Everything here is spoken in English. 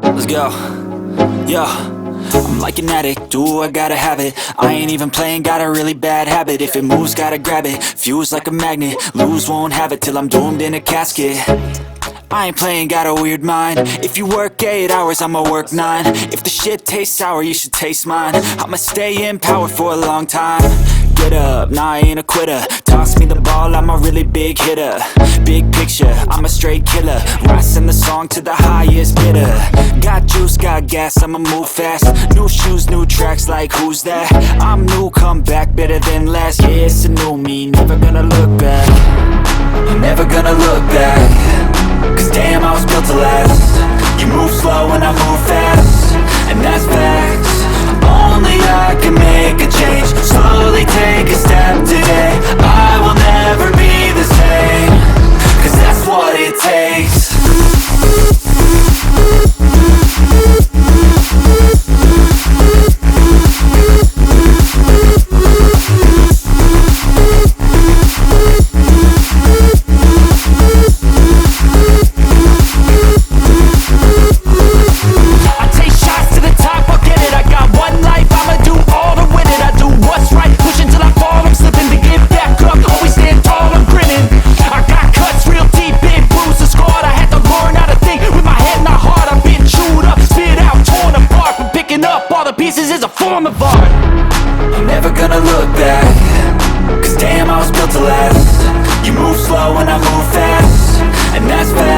Let's go. Yo, I'm like an addict, do I gotta have it. I ain't even playing, got a really bad habit. If it moves, gotta grab it, fuse like a magnet. Lose, won't have it till I'm doomed in a casket. I ain't playing, got a weird mind. If you work 8 hours, I'ma work 9. If the shit tastes sour, you should taste mine. I'ma stay in power for a long time. Get up, nah, I ain't a quitter. Toss me the ball, I'm a really big hitter. Big picture, I'm a straight killer. Rising the song to the highest bidder. Got juice, got gas, I'ma move fast. New shoes, new tracks, like who's that? I'm new, come back, better than last. Yeah, it's a new me, never gonna look back. Never gonna look back. Cause damn, I was built to last. You move slow and I move fast, and that's facts. Only I can make a change. Slowly take a step today. I will never be the same. Cause that's what it takes. Pieces is a form of art. I'm never gonna look back. Cause damn, I was built to last. You move slow and I move fast, and that's fast.